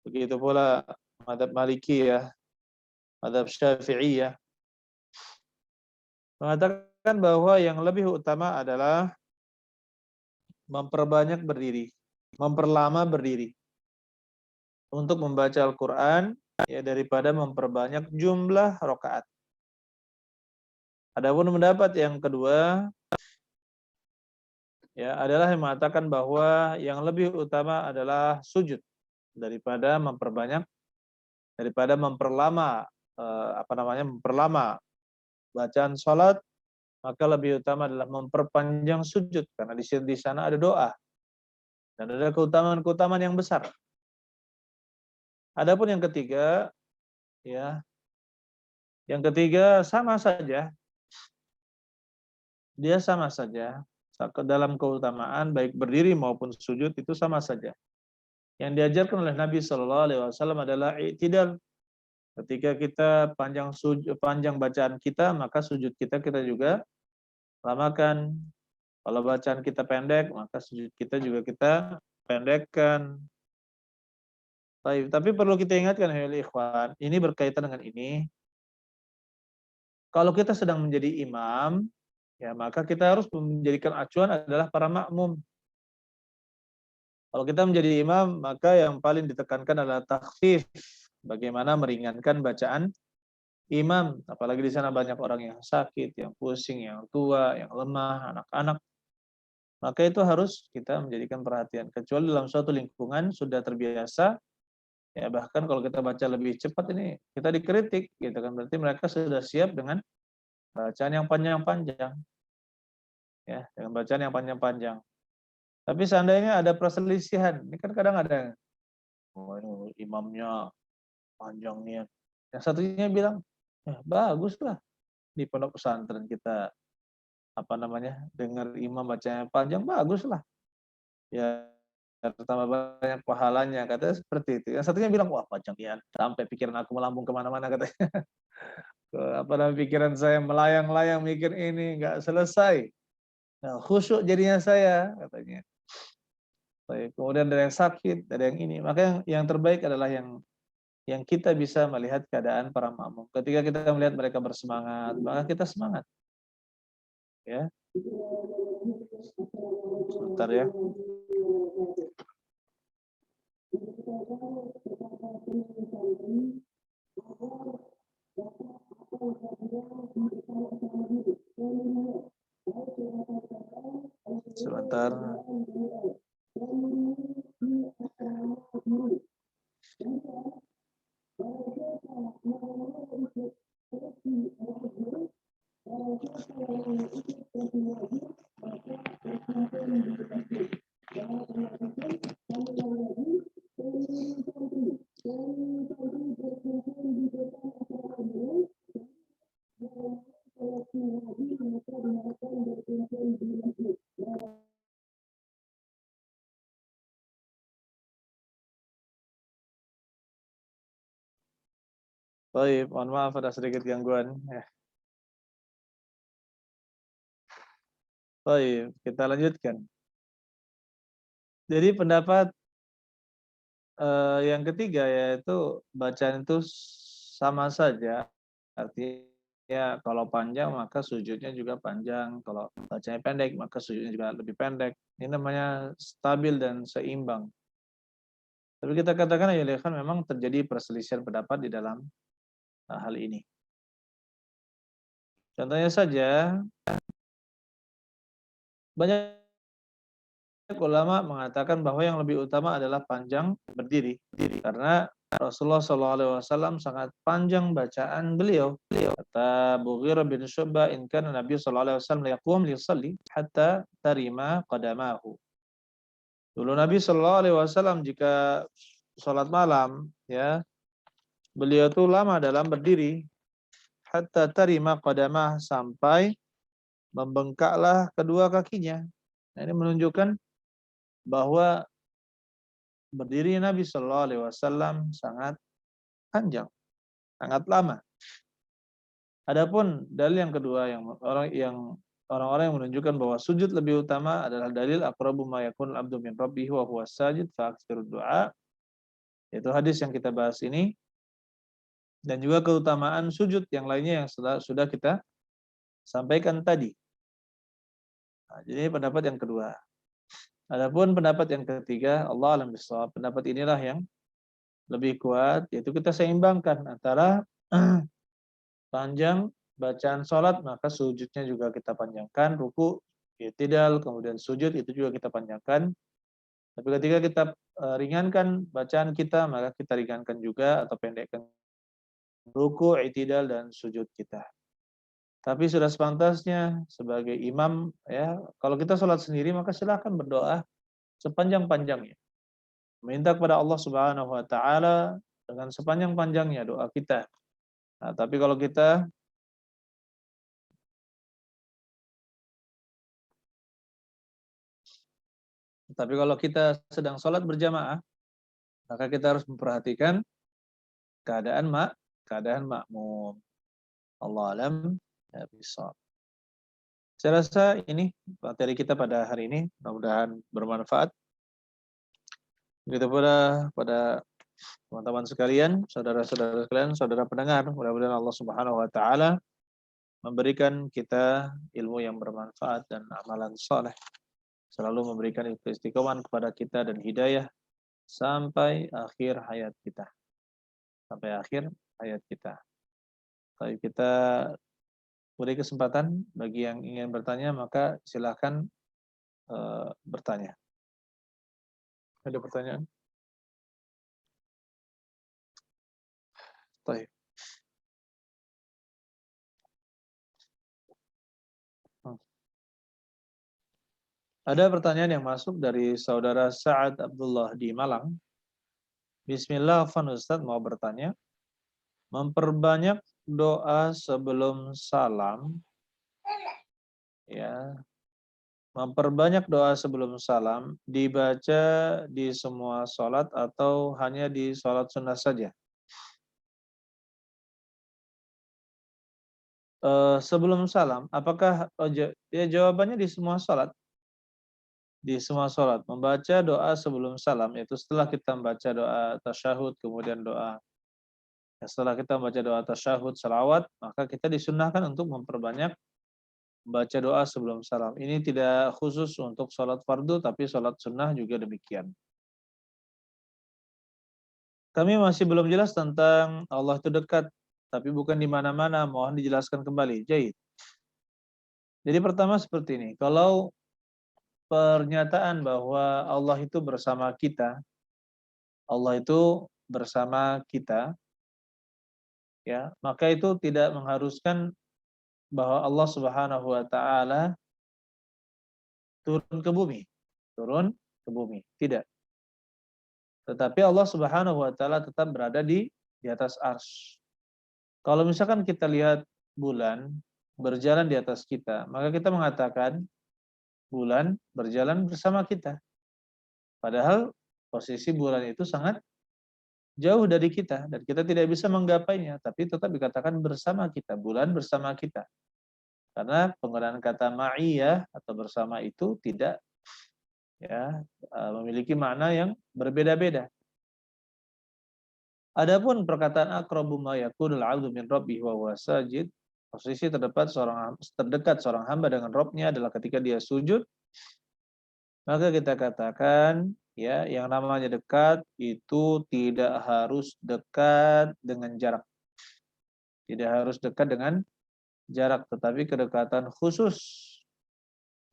begitu pula mazhab Malikiyah, mazhab Syafi'iyah, mengatakan bahwa yang lebih utama adalah memperbanyak berdiri, memperlama berdiri untuk membaca Al-Quran ya daripada memperbanyak jumlah rakaat. Adapun pendapat yang kedua ya adalah yang mengatakan bahwa yang lebih utama adalah sujud daripada memperlama memperlama bacaan salat, maka lebih utama adalah memperpanjang sujud karena di sana ada doa dan ada keutamaan-keutamaan yang besar. Adapun yang ketiga ya, yang ketiga sama saja. Dia sama saja dalam keutamaan baik berdiri maupun sujud itu sama saja. Yang diajarkan oleh Nabi Shallallahu Alaihi Wasallam adalah i'tidal. Ketika kita panjang bacaan kita, maka sujud kita juga lamakan. Kalau bacaan kita pendek, maka sujud kita juga kita pendekkan. Tapi perlu kita ingatkan ya ikhwan, ini berkaitan dengan ini. Kalau kita sedang menjadi imam, ya maka kita harus menjadikan acuan adalah para makmum. Kalau kita menjadi imam, maka yang paling ditekankan adalah takhfif. Bagaimana meringankan bacaan imam, apalagi di sana banyak orang yang sakit, yang pusing, yang tua, yang lemah, anak-anak. Maka itu harus kita menjadikan perhatian. Kecuali dalam suatu lingkungan sudah terbiasa, ya bahkan kalau kita baca lebih cepat ini kita dikritik, gitu kan, berarti mereka sudah siap dengan bacaan yang panjang-panjang, ya dengan bacaan yang panjang-panjang. Tapi seandainya ada perselisihan, ini kan kadang ada, oh ini imamnya panjang nih. Yang satunya bilang, Ya, bagus lah di pondok pesantren kita dengar imam bacanya panjang, bagus lah. Ya, pertama banyak pahalanya, katanya seperti itu. Yang satunya bilang, wah panjang ya, sampai pikiran aku melambung kemana-mana katanya. Pikiran saya melayang-layang mikir ini nggak selesai. Nah, khusyuk jadinya saya katanya. Baik, kemudian ada yang sakit, ada yang ini. Maka yang terbaik adalah yang kita bisa melihat keadaan para makmum. Ketika kita melihat mereka bersemangat, maka kita semangat. Ya, sebentar ya. Sebentar. Baik, mohon maaf ada sedikit gangguan. Baik, kita lanjutkan. Jadi pendapat yang ketiga yaitu bacaan itu sama saja. Artinya kalau panjang maka sujudnya juga panjang. Kalau bacanya pendek maka sujudnya juga lebih pendek. Ini namanya stabil dan seimbang. Tapi kita katakan ya kan memang terjadi perselisihan pendapat di dalam hal ini. Contohnya saja, banyak ulama mengatakan bahwa yang lebih utama adalah panjang berdiri, karena Rasulullah SAW sangat panjang bacaan beliau. Kata Mughirah bin Syu'bah, in kana Nabi SAW yaqum lisalli hatta tarima qadamahu. Dulu Nabi SAW jika sholat malam, ya, beliau tuh lama dalam berdiri, hatta tarima qadamah, sampai membengkaklah kedua kakinya. Nah, ini menunjukkan bahwa berdiri Nabi Shallallahu Alaihi Wasallam sangat panjang, sangat lama. Adapun dalil yang kedua orang-orang yang menunjukkan bahwa sujud lebih utama adalah dalil aqrabu ma yakun abdu min rabbih wa huwa sajid fa aktsirud du'a. Itu hadis yang kita bahas ini, dan juga keutamaan sujud yang lainnya yang sudah kita sampaikan tadi. Nah, jadi pendapat yang kedua. Adapun pendapat yang ketiga, Allah alam bissawab, pendapat inilah yang lebih kuat, yaitu kita seimbangkan antara panjang bacaan sholat, maka sujudnya juga kita panjangkan, ruku, i'tidal, kemudian sujud itu juga kita panjangkan. Tapi ketika kita ringankan bacaan kita, maka kita ringankan juga atau pendekkan ruku, i'tidal, dan sujud kita. Tapi sudah sepantasnya sebagai imam, ya, kalau kita sholat sendiri maka silakan berdoa sepanjang-panjangnya, minta kepada Allah Subhanahu Wa Taala dengan sepanjang-panjangnya doa kita. Nah, tapi kalau kita sedang sholat berjamaah, maka kita harus memperhatikan keadaan makmum. Allah alam ya bisa. Saya rasa ini materi kita pada hari ini, mudah-mudahan bermanfaat. Begitu pula pada teman-teman sekalian, saudara-saudara sekalian, saudara pendengar, mudah-mudahan Allah Subhanahu Wa Taala memberikan kita ilmu yang bermanfaat dan amalan saleh, selalu memberikan istiqomah kepada kita dan hidayah sampai akhir hayat kita. Tapi kita beri kesempatan bagi yang ingin bertanya, maka silakan bertanya. Ada pertanyaan? Baik. Ada pertanyaan yang masuk dari saudara Sa'ad Abdullah di Malang. Bismillah, Ustaz mau bertanya. Memperbanyak doa sebelum salam, ya, memperbanyak doa sebelum salam dibaca di semua sholat atau hanya di sholat sunnah saja? Sebelum salam, apakah ya jawabannya di semua sholat? Di semua sholat membaca doa sebelum salam, yaitu setelah kita membaca doa tasyahud, kemudian doa setelah kita membaca doa tasyahud, salawat, maka kita disunnahkan untuk memperbanyak baca doa sebelum salam. Ini tidak khusus untuk sholat fardu, tapi sholat sunnah juga demikian. Kami masih belum jelas tentang Allah itu dekat, tapi bukan di mana-mana. Mohon dijelaskan kembali. Jaid. Jadi pertama seperti ini. Kalau pernyataan bahwa Allah itu bersama kita, Allah itu bersama kita, ya, maka itu tidak mengharuskan bahwa Allah Subhanahu wa taala turun ke bumi. Turun ke bumi. Tidak. Tetapi Allah Subhanahu wa taala tetap berada di atas arsy. Kalau misalkan kita lihat bulan berjalan di atas kita, maka kita mengatakan bulan berjalan bersama kita. Padahal posisi bulan itu sangat jauh dari kita dan kita tidak bisa menggapainya, tapi tetap dikatakan bersama kita, bulan bersama kita. Karena penggunaan kata ma'iyah atau bersama itu tidak, ya, memiliki makna yang berbeda-beda. Adapun perkataan aqrabu ma yakunul 'abdu min rabbih wa huwa sajid, posisi terdekat seorang hamba dengan Rabb-nya adalah ketika dia sujud, maka kita katakan, ya, yang namanya dekat itu tidak harus dekat dengan jarak. Tidak harus dekat dengan jarak, tetapi kedekatan khusus,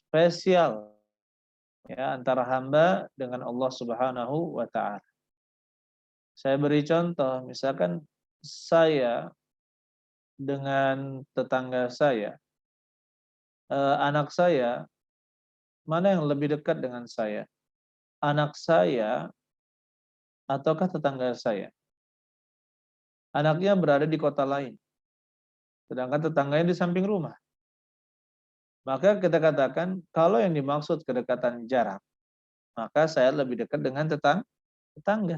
spesial, ya, antara hamba dengan Allah Subhanahu wa taala. Saya beri contoh, misalkan saya dengan tetangga saya, anak saya, mana yang lebih dekat dengan saya? Anak saya ataukah tetangga saya? Anaknya berada di kota lain, sedangkan tetangganya di samping rumah. Maka kita katakan, kalau yang dimaksud kedekatan jarak, maka saya lebih dekat dengan tetangga.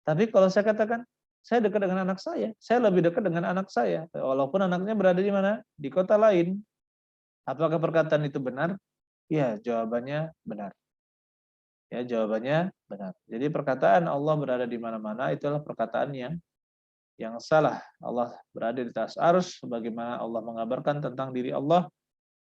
Tapi kalau saya katakan, saya dekat dengan anak saya lebih dekat dengan anak saya. Walaupun anaknya berada di mana? Di kota lain. Apakah perkataan itu benar? Ya, jawabannya benar. Ya, jawabannya benar. Jadi perkataan Allah berada di mana-mana itulah perkataan yang salah. Allah berada di atas arsy sebagaimana Allah mengabarkan tentang diri Allah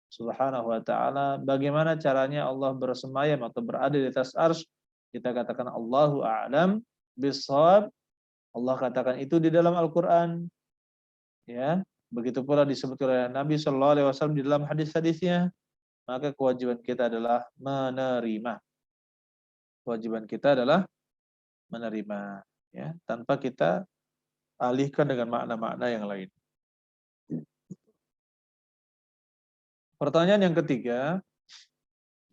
Subhanahu wa taala. Bagaimana caranya Allah bersemayam atau berada di atas arsy? Kita katakan Allahu a'lam bishawab. Allah katakan itu di dalam Al-Qur'an, ya. Begitu pula disebut oleh Nabi sallallahu alaihi wasallam di dalam hadis-hadisnya. Maka kewajiban kita adalah menerima. Kewajiban kita adalah menerima, ya, tanpa kita alihkan dengan makna-makna yang lain. Pertanyaan yang ketiga,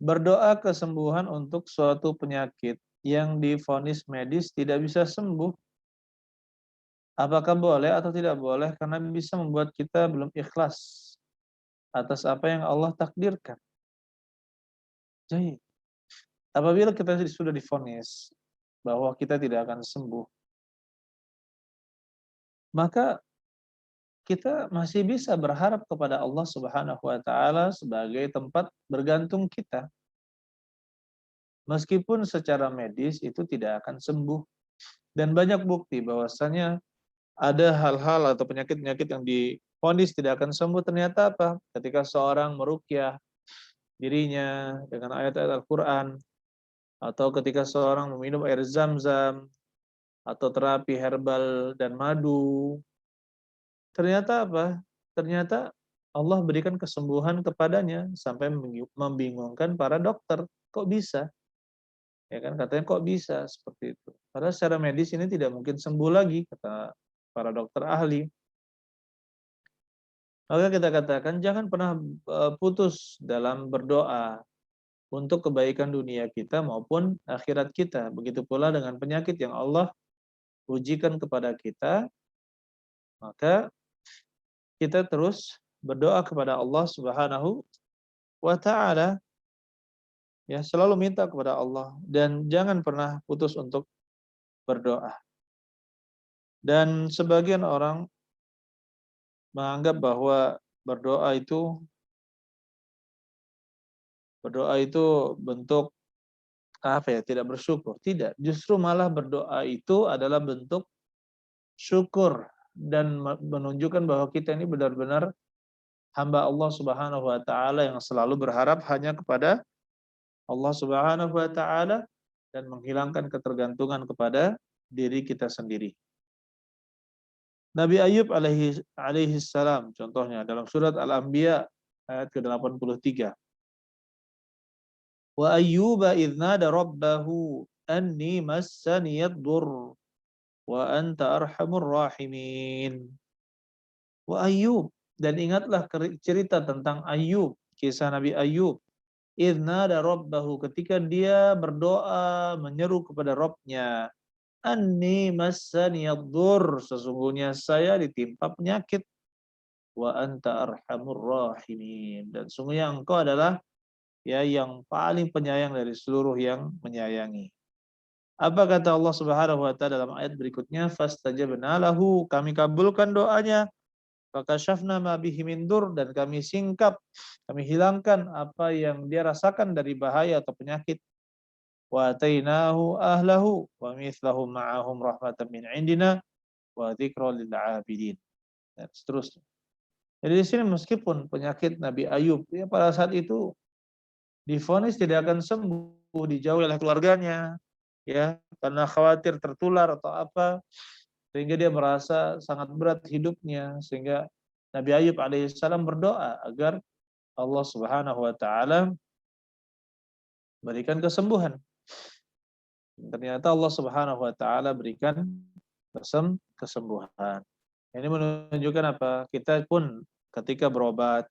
berdoa kesembuhan untuk suatu penyakit yang divonis medis tidak bisa sembuh, apakah boleh atau tidak boleh karena bisa membuat kita belum ikhlas atas apa yang Allah takdirkan? Jadi, apabila kita sudah divonis bahwa kita tidak akan sembuh, maka kita masih bisa berharap kepada Allah Subhanahu wa taala sebagai tempat bergantung kita. Meskipun secara medis itu tidak akan sembuh. Dan banyak bukti bahwasanya ada hal-hal atau penyakit-penyakit yang divonis tidak akan sembuh, ternyata apa? Ketika seorang meruqyah dirinya dengan ayat-ayat Al-Qur'an, atau ketika seorang meminum air Zam-Zam atau terapi herbal dan madu, ternyata apa? Ternyata Allah berikan kesembuhan kepadanya sampai membingungkan para dokter. Kok bisa? Ya kan, katanya kok bisa seperti itu. Padahal secara medis ini tidak mungkin sembuh lagi, kata para dokter ahli. Maka kita katakan jangan pernah putus dalam berdoa untuk kebaikan dunia kita maupun akhirat kita. Begitu pula dengan penyakit yang Allah ujikan kepada kita, maka kita terus berdoa kepada Allah Subhanahu wa taala, ya, selalu minta kepada Allah dan jangan pernah putus untuk berdoa. Dan sebagian orang menganggap bahwa berdoa itu bentuk apa ya, tidak bersyukur. Tidak, justru malah berdoa itu adalah bentuk syukur dan menunjukkan bahwa kita ini benar-benar hamba Allah Subhanahu wa taala yang selalu berharap hanya kepada Allah Subhanahu wa taala dan menghilangkan ketergantungan kepada diri kita sendiri. Nabi Ayub alaihi salam contohnya dalam surat Al-Anbiya ayat ke-83. Wa ayyuba idz nada rabbahu anni massaniyad dur wa anta arhamur rahimin. Wa Ayyub, dan ingatlah cerita tentang Ayyub, kisah Nabi Ayyub. Idz nada rabbahu, ketika dia berdoa menyeru kepada Rabb-nya, anni massaniyad dur, sesungguhnya saya ditimpa penyakit, wa anta arhamur rahimin, dan sungguhnya engkau adalah ya yang paling penyayang dari seluruh yang menyayangi. Apa kata Allah Subhanahu wa taala dalam ayat berikutnya? Fastajabna lahu, kami kabulkan doanya. Fakashafna ma bihi min dur, dan kami singkap, kami hilangkan apa yang dia rasakan dari bahaya atau penyakit. Wa atainahu ahlahu wa mithlahum ma'ahum rahmatan min indina wa dzikra lil 'abidin. Dan seterusnya. Jadi di sini meskipun penyakit Nabi Ayub ya pada saat itu divonis tidak akan sembuh, dijauhi oleh keluarganya, ya, karena khawatir tertular atau apa, sehingga dia merasa sangat berat hidupnya, sehingga Nabi Ayub alaihissalam berdoa agar Allah Subhanahu wa taala berikan kesembuhan. Ternyata Allah Subhanahu wa taala berikan kesembuhan. Ini menunjukkan apa? Kita pun ketika berobat,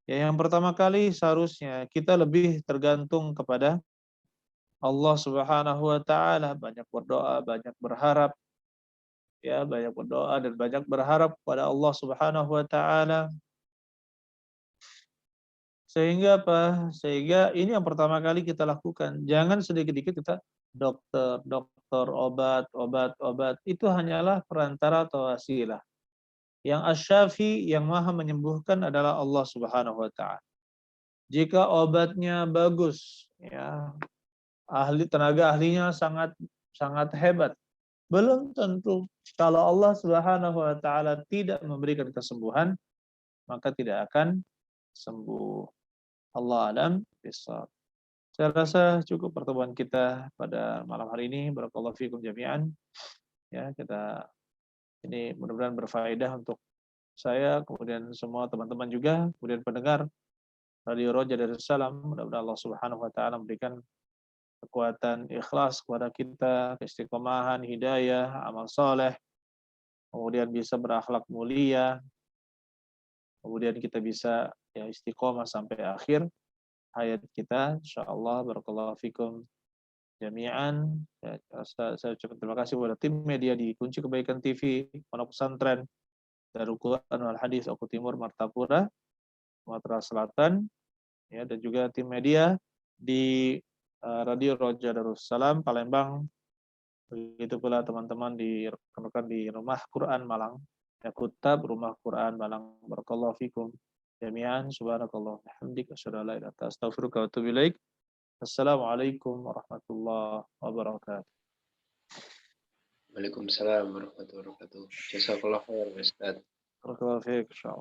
ya yang pertama kali seharusnya kita lebih tergantung kepada Allah Subhanahu wa taala, banyak berdoa, banyak berharap, ya, banyak berdoa dan banyak berharap kepada Allah Subhanahu wa taala. Sehingga apa? Sehingga ini yang pertama kali kita lakukan. Jangan sedikit-dikit kita dokter, obat, obat, obat. Itu hanyalah perantara atau wasilah. Yang asy-syafi, yang maha menyembuhkan adalah Allah Subhanahu wa taala. Jika obatnya bagus, ya, tenaga ahlinya sangat sangat hebat, belum tentu kalau Allah Subhanahu wa taala tidak memberikan kesembuhan, maka tidak akan sembuh. Allah alam bissawab. Saya rasa cukup pertemuan kita pada malam hari ini. Barakallahu fikum jami'an. Ya, kita ini mudah-mudahan berfaedah untuk saya, kemudian semua teman-teman juga, kemudian pendengar Radio Roja Darussalam. Mudah-mudahan Allah Subhanahu wa taala memberikan kekuatan ikhlas kepada kita, keistiqomahan, hidayah, amal soleh, kemudian bisa berakhlak mulia, kemudian kita bisa ya istiqomah sampai akhir hayat kita, insyaallah. Barakallahu fikum jami'an. Saya ucapkan terima kasih kepada tim media di Kunci Kebaikan TV, Pondok Pesantren Darul Quran wal Hadis Oku Timur, Martapura, Sumatera Selatan, ya, dan juga tim media di Radio Roja Darussalam Palembang. Begitu pula teman-teman di rekan-rekan di Rumah Quran Malang, ya, Kutab Rumah Quran Malang. Barakallahu fikum jami'an. Subhanakallah hamdika asyhadu an la ilaha illa anta astaghfiruka wa atubu ilaik. Assalamualaikum warahmatullahi wabarakatuh. Waalaikumsalam warahmatullahi wabarakatuh. Jazakallah khair Ustaz. Barakallahu fiik.